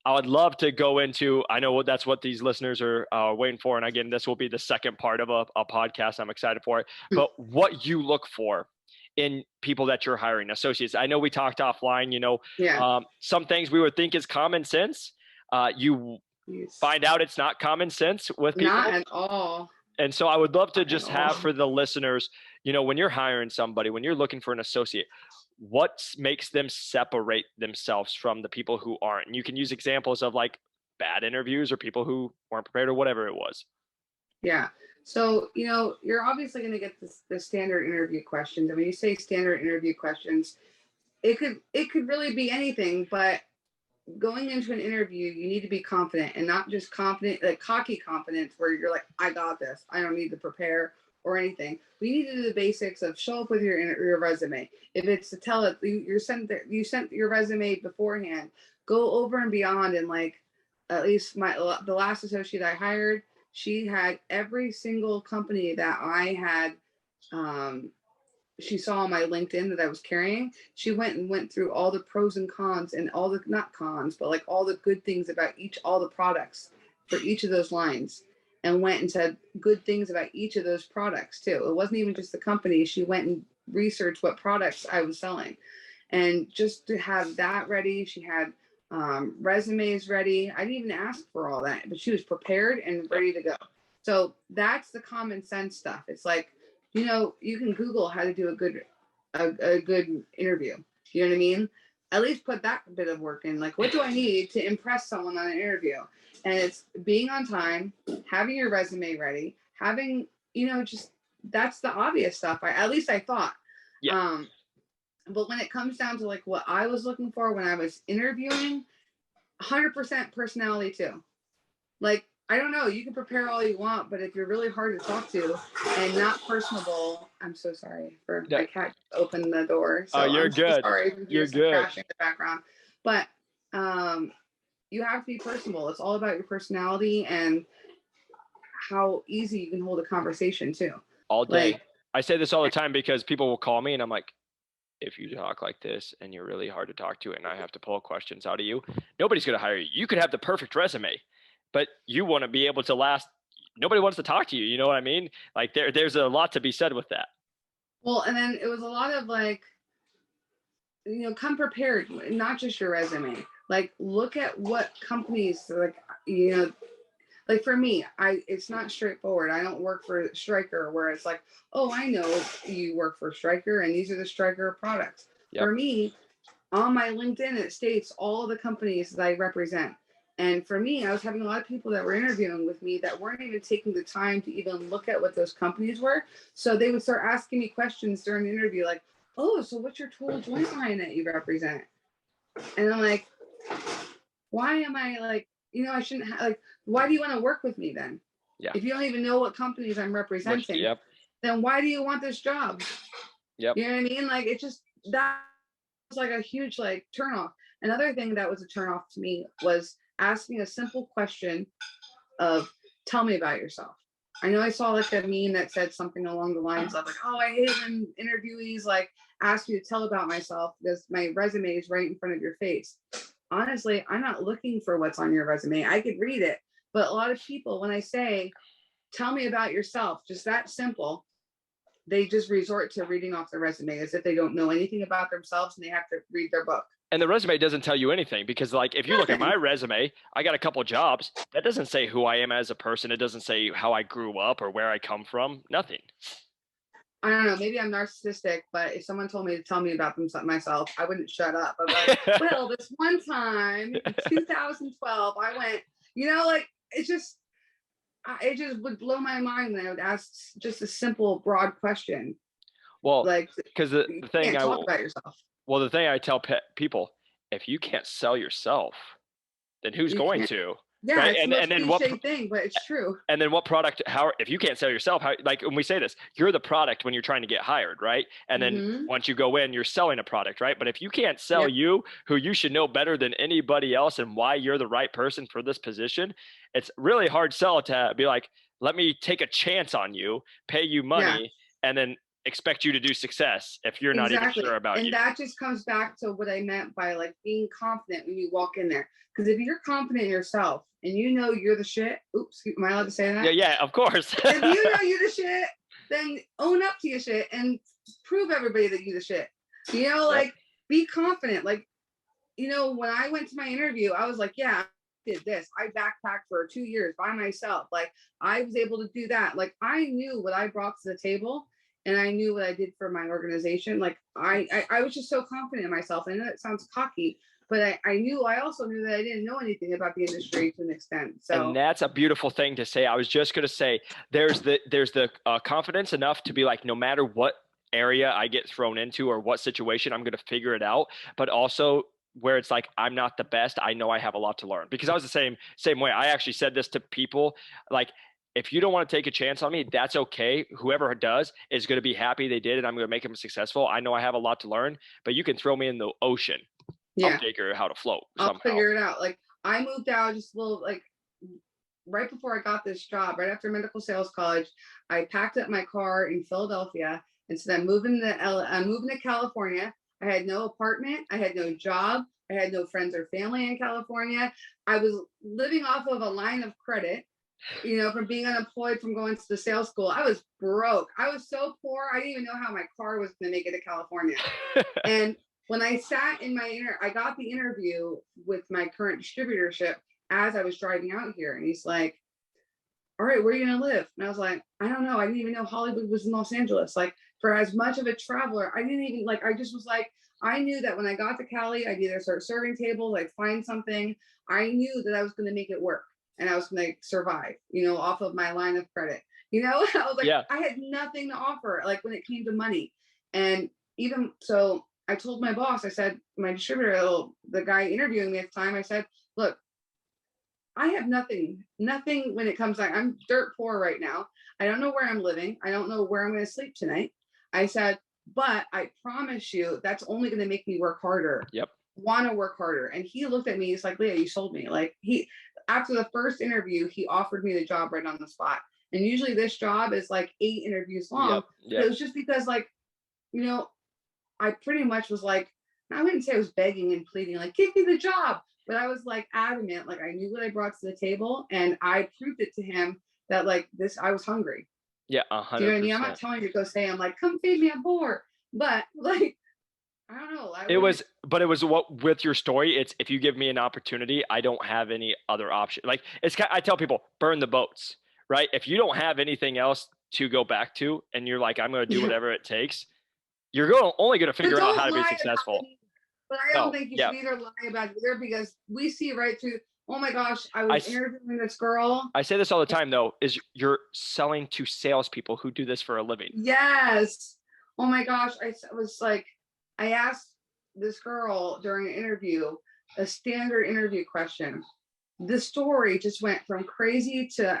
I would love to go into, I know that's what these listeners are waiting for. And again, this will be the second part of a podcast. I'm excited for it. But what you look for in people that you're hiring, associates. I know we talked offline, some things we would think is common sense. You find out it's not common sense with people. Not at all. And so I would love to just have for the listeners, when you're hiring somebody, when you're looking for an associate, what makes them separate themselves from the people who aren't? And you can use examples of like bad interviews or people who weren't prepared or whatever it was. Yeah. So, you're obviously going to get the standard interview questions. And when you say standard interview questions, it could really be anything, but going into an interview, you need to be confident, and not just confident, like cocky confidence where you're like, I got this, I don't need to prepare or anything. We need to do the basics of show up with your resume. If it's to tell it, you sent your resume beforehand, go over and beyond. And like, at least the last associate I hired, she had every single company that I had, she saw on my LinkedIn that I was carrying. She went through all the pros and cons and all the, not cons, but like all the good things about all the products for each of those lines, and went and said good things about each of those products too. It wasn't even just the company. She went and researched what products I was selling. And just to have that ready, she had resumes ready. I didn't even ask for all that, but she was prepared and ready to go. So that's the common sense stuff. It's like, you can Google how to do a good interview. You know what I mean? At least put that bit of work in. Like, what do I need to impress someone on an interview? And it's being on time, having your resume ready, having, just that's the obvious stuff. At least I thought. Yeah. But when it comes down to like what I was looking for when I was interviewing, 100% personality too. Like, I don't know, you can prepare all you want, but if you're really hard to talk to and not personable, I'm so sorry for my cat opened the door. So you're I'm good. So sorry. You're good. Crashing in the background. But you have to be personable. It's all about your personality and how easy you can hold a conversation too. All day. Like, I say this all the time because people will call me and I'm like, if you talk like this and you're really hard to talk to and I have to pull questions out of you, nobody's going to hire you. You could have the perfect resume, but you want to be able to last. Nobody wants to talk to you. You know what I mean? Like there's a lot to be said with that. Well, and then it was a lot of like, come prepared, not just your resume. Like, look at what companies, like for me, it's not straightforward. I don't work for Stryker where it's like, oh, I know you work for Stryker and these are the Stryker products. Yep. For me, on my LinkedIn, it states all of the companies that I represent. And for me, I was having a lot of people that were interviewing with me that weren't even taking the time to even look at what those companies were. So they would start asking me questions during the interview, like, oh, so what's your total joint line that you represent? And I'm like, why am I like, I shouldn't have, like, why do you want to work with me then? Yeah. If you don't even know what companies I'm representing, then why do you want this job? Yep. You know what I mean? Like, it just, that was like a huge, like, turnoff. Another thing that was a turnoff to me was asking a simple question of, tell me about yourself. I know I saw like a meme that said something along the lines of like, oh, I hate when interviewees like ask you to tell about myself because my resume is right in front of your face. Honestly, I'm not looking for what's on your resume. I could read it. But a lot of people, when I say, tell me about yourself, just that simple, they just resort to reading off the resume as if they don't know anything about themselves and they have to read their book. And the resume doesn't tell you anything because like, if you look at my resume, I got a couple jobs. That doesn't say who I am as a person. It doesn't say how I grew up or where I come from. Nothing. I don't know. Maybe I'm narcissistic, but if someone told me to tell me about myself, I wouldn't shut up. I'm like, well, this one time in 2012, I went, like, it just would blow my mind when I would ask just a simple, broad question. Well, like, because the thing talk about yourself. Well, the thing I tell people, if you can't sell yourself, then who's going to? Yeah, right? It's and then what thing, but it's true. And then what product? How if you can't sell yourself? How, like when we say this, you're the product when you're trying to get hired, right? And then once you go in, you're selling a product, right? But if you can't sell you, who you should know better than anybody else, and why you're the right person for this position, it's really hard sell to be like, let me take a chance on you, pay you money, and then expect you to do success if you're not even sure about and you. that just comes back to what I meant by like being confident when you walk in there. Because if you're confident in yourself and you know you're the shit, oops, am I allowed to say that? Yeah, of course. If you know you're the shit, then own up to your shit and prove everybody that you're the shit. You know, like be confident. Like, you know, when I went to my interview, I was like, yeah, I did this. I backpacked for 2 years by myself. Like I was able to do that. Like I knew what I brought to the table and I knew what I did for my organization. Like I was just so confident in myself. I know it sounds cocky, but I also knew that I didn't know anything about the industry to an extent. So, and that's a beautiful thing to say. I was just going to say, there's the confidence enough to be like, no matter what area I get thrown into or what situation, I'm going to figure it out. But also where it's like, I'm not the best. I know I have a lot to learn, because I was the same way. I actually said this to people, like, if you don't want to take a chance on me, that's okay. Whoever does is going to be happy they did, and I'm going to make them successful. I know I have a lot to learn, but you can throw me in the ocean. I'll figure out how to float somehow. I'll figure it out. Like I moved out just a little, like right before I got this job, right after medical sales college, I packed up my car in Philadelphia and said, I'm moving to California. I had no apartment. I had no job. I had no friends or family in California. I was living off of a line of credit, you know, from being unemployed, from going to the sales school. I was broke. I was so poor. I didn't even know how my car was going to make it to California. And when I sat in I got the interview with my current distributorship as I was driving out here. And he's like, all right, where are you going to live? And I was like, I don't know. I didn't even know Hollywood was in Los Angeles. Like for as much of a traveler, I didn't even I just was like, I knew that when I got to Cali, I'd either start serving tables, like find something. I knew that I was going to make it work and I was going to survive, you know, off of my line of credit. You know, I was like, I had nothing to offer, like when it came to money. And even so, I told my boss, I said, my distributor, the guy interviewing me at the time, I said, look, I have nothing when it comes to, I'm dirt poor right now. I don't know where I'm living. I don't know where I'm going to sleep tonight. I said, but I promise you, that's only going to make me work harder. Want to work harder. And he looked at me, he's like, Leah, you sold me. Like after the first interview, he offered me the job right on the spot. And usually this job is like 8 interviews long. But it was just because like, you know, I pretty much was like, I wouldn't say I was begging and pleading, like, give me the job. But I was like adamant, like I knew what I brought to the table and I proved it to him that like this, I was hungry. 100%. Do you know what I mean? I'm not telling you to go stay. I'm like, come feed me, I'm poor. But like, I don't know. It was what with your story. It's if you give me an opportunity, I don't have any other option. Like I tell people, burn the boats, right? If you don't have anything else to go back to, and you're like, I'm going to do whatever it takes, you're only going to figure out how to be successful. But I don't think you should either lie about it either, because we see right through. Oh my gosh, I was interviewing this girl. I say this all the time though, is you're selling to salespeople who do this for a living. Yes. Oh my gosh. I was like, I asked this girl during an interview, a standard interview question. The story just went from crazy to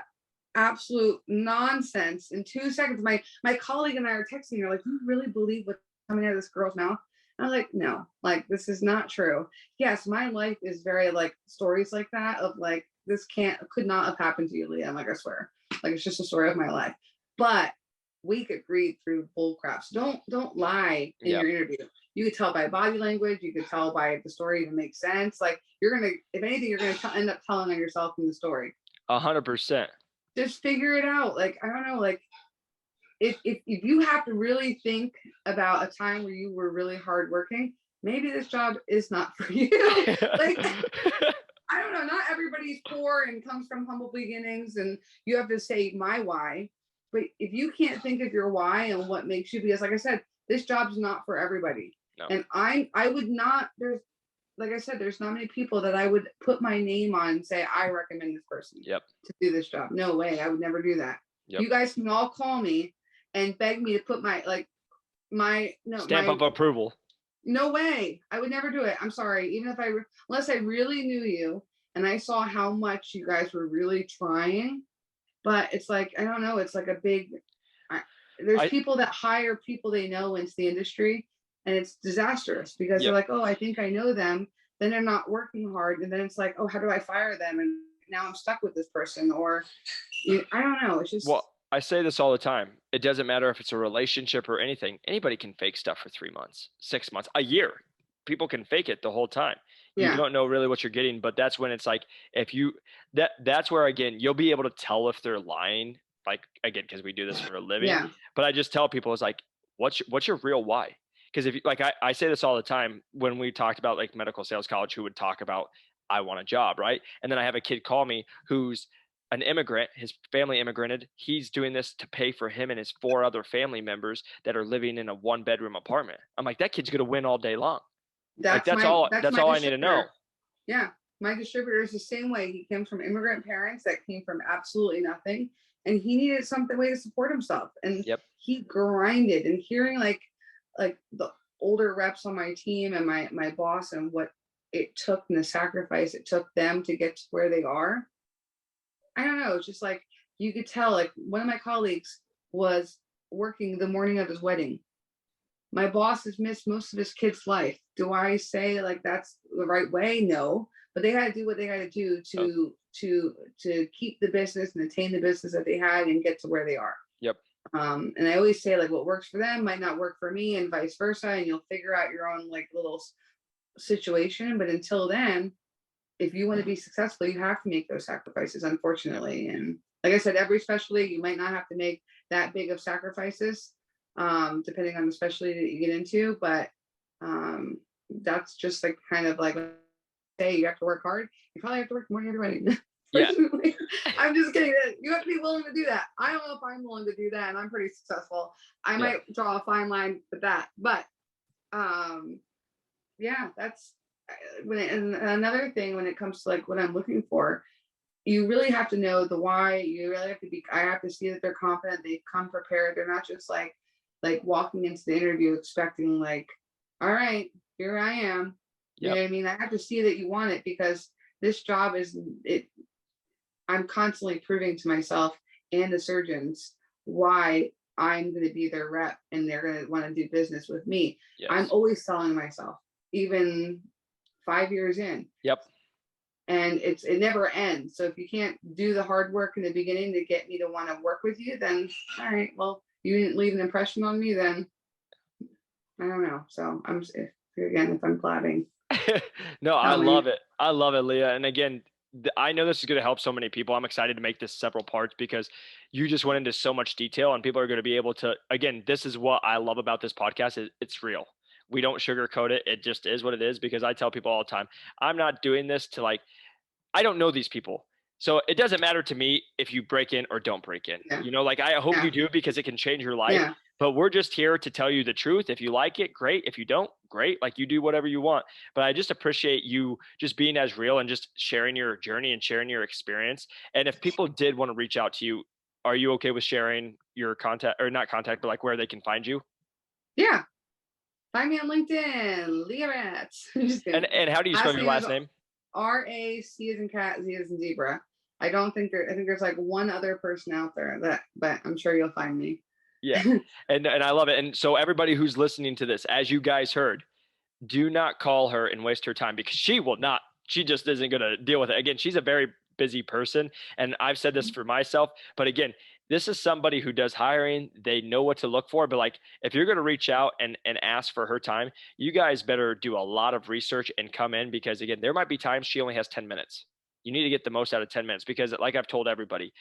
absolute nonsense in 2 seconds. My colleague and I are texting her like, do you really believe what's coming out of this girl's mouth? I was like, no, like, this is not true. Yes, my life is very like stories like that of like, this could not have happened to you, Leah. I'm like, I swear, like, it's just a story of my life. But we could read through bull crap. So don't lie in your interview. You could tell by body language. You could tell by the story to make sense. Like if anything, you're gonna end up telling on yourself in the story. 100%. Just figure it out. Like, I don't know, like, if you have to really think about a time where you were really hardworking, maybe this job is not for you. Like, I don't know. Not everybody's poor and comes from humble beginnings, and you have to say my why. But if you can't think of your why and what makes you, because like I said, this job's not for everybody. No. And I would not. Like I said, there's not many people that I would put my name on and say I recommend this person to do this job. No way. I would never do that. You guys can all call me and beg me to put stamp of approval. No way. I would never do it. I'm sorry. Even if unless I really knew you and I saw how much you guys were really trying, but it's like, I don't know. It's like there's people that hire people they know into the industry, and it's disastrous because they're like, oh, I think I know them. Then they're not working hard. And then it's like, oh, how do I fire them? And now I'm stuck with this person, or I don't know. It's just, I say this all the time. It doesn't matter if it's a relationship or anything. Anybody can fake stuff for 3 months, 6 months, a year. People can fake it the whole time. You Yeah. don't know really what you're getting, but that's when it's like, if you, that's where, again, you'll be able to tell if they're lying. Like, again, because we do this for a living, Yeah. but I just tell people, it's like, what's your real why? Because if you, like, I say this all the time when we talked about like medical sales college, who would talk about, I want a job, right? And then I have a kid call me who's an immigrant, his family immigrated. He's doing this to pay for him and his 4 other family members that are living in a 1-bedroom apartment. I'm like, that kid's gonna win all day long. Like, That's that's my all. that's That's my all I need to know. distributor. Yeah. My distributor is the same way. He came from immigrant parents that came from absolutely nothing. And he needed something way to support himself. And Yep. he grinded, and hearing like the older reps on my team and my boss and what it took and the sacrifice it took them to get to where they are. I don't know. It's just like you could tell, like one of my colleagues was working the morning of his wedding. My boss has missed most of his kid's life. Do I say like that's the right way? No, but they had to do what they had to do Oh, to keep the business and attain the business that they had and get to where they are. yep. And I always say like what works for them might not work for me, and vice versa. And you'll figure out your own like little situation. But until then, if you want to be successful, you have to make those sacrifices, unfortunately. And like I said, every specialty, you might not have to make that big of sacrifices, depending on the specialty that you get into. But that's just like kind of like, hey, you have to work hard. You probably have to work more than you're doing. Yeah. I'm just kidding. You have to be willing to do that. I don't know if I'm willing to do that, and I'm pretty successful. I might draw a fine line with that. But yeah, that's and another thing when it comes to like what I'm looking for, you really have to know the why. You really have to be, I have to see that they're confident, they've come prepared. They're not just like walking into the interview expecting like, all right, here I am. You know what I mean? I have to see that you want it, because this job is it. I'm constantly proving to myself and the surgeons why I'm going to be their rep and they're going to want to do business with me. Yes. I'm always selling myself, even 5 years in. Yep. And it never ends. So if you can't do the hard work in the beginning to get me to want to work with you, then all right, well, you didn't leave an impression on me, then I don't know. So I'm just, if I'm blabbing. No, I love it. I love it, Leah. And again, I know this is going to help so many people. I'm excited to make this several parts because you just went into so much detail, and people are going to be able to, again, this is what I love about this podcast. It's real. We don't sugarcoat it. It just is what it is, because I tell people all the time, I'm not doing this to like, I don't know these people. So it doesn't matter to me if you break in or don't break in. Yeah. You know, like I hope you do, because it can change your life. Yeah. But we're just here to tell you the truth. If you like it, great. If you don't, great. Like, you do whatever you want. But I just appreciate you just being as real and just sharing your journey and sharing your experience. And if people did want to reach out to you, are you okay with sharing your contact, or not contact, but like where they can find you? Yeah. Find me on LinkedIn, Leah Racz. And how do you spell your last name? R-A-C as in cat, Z as in zebra. I think there's like one other person out there but I'm sure you'll find me. Yeah. And I love it. And so everybody who's listening to this, as you guys heard, do not call her and waste her time, because she just isn't going to deal with it. Again, she's a very busy person. And I've said this for myself, but again, this is somebody who does hiring. They know what to look for. But like, if you're going to reach out and ask for her time, you guys better do a lot of research and come in, because again, there might be times she only has 10 minutes. You need to get the most out of 10 minutes, because like I've told everybody,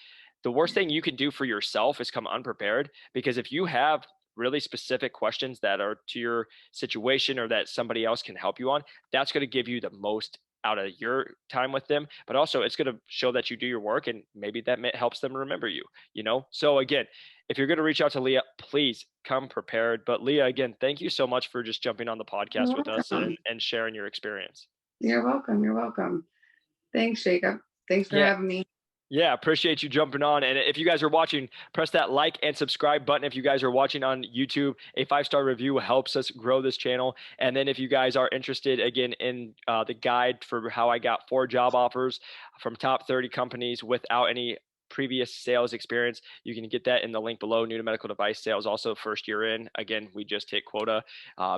the worst thing you can do for yourself is come unprepared. Because if you have really specific questions that are to your situation or that somebody else can help you on, that's going to give you the most out of your time with them. But also it's going to show that you do your work, and maybe that helps them remember you, you know? So again, if you're going to reach out to Leah, please come prepared. But Leah, again, thank you so much for just jumping on the podcast with us and sharing your experience. You're welcome. You're welcome. Thanks, Jacob. Thanks for having me. Yeah, appreciate you jumping on. And if you guys are watching, press that like and subscribe button. If you guys are watching on YouTube, a 5-star review helps us grow this channel. And then if you guys are interested, again, in the guide for how I got 4 job offers from top 30 companies without any previous sales experience, you can get that in the link below. New to medical device sales, also first year in. Again, we just hit quota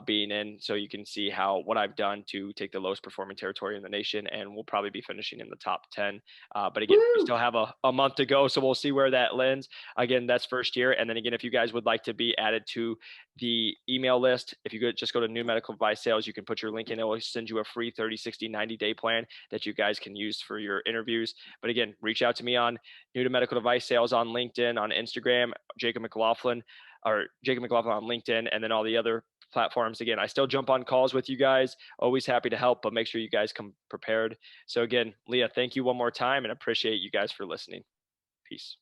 being in, so you can see what I've done to take the lowest performing territory in the nation, and we'll probably be finishing in the top 10. But again, we Woo! still have a month to go, so we'll see where that lands. Again, that's first year. And then again, if you guys would like to be added to the email list, if you just go to New Medical Device Sales, you can put your link in. It will send you a free 30, 60, 90-day plan that you guys can use for your interviews. But again, reach out to me on New to Medical Device Sales on LinkedIn, on Instagram, Jacob McLaughlin on LinkedIn, and then all the other platforms. Again, I still jump on calls with you guys. Always happy to help, but make sure you guys come prepared. So again, Leah, thank you one more time, and appreciate you guys for listening. Peace.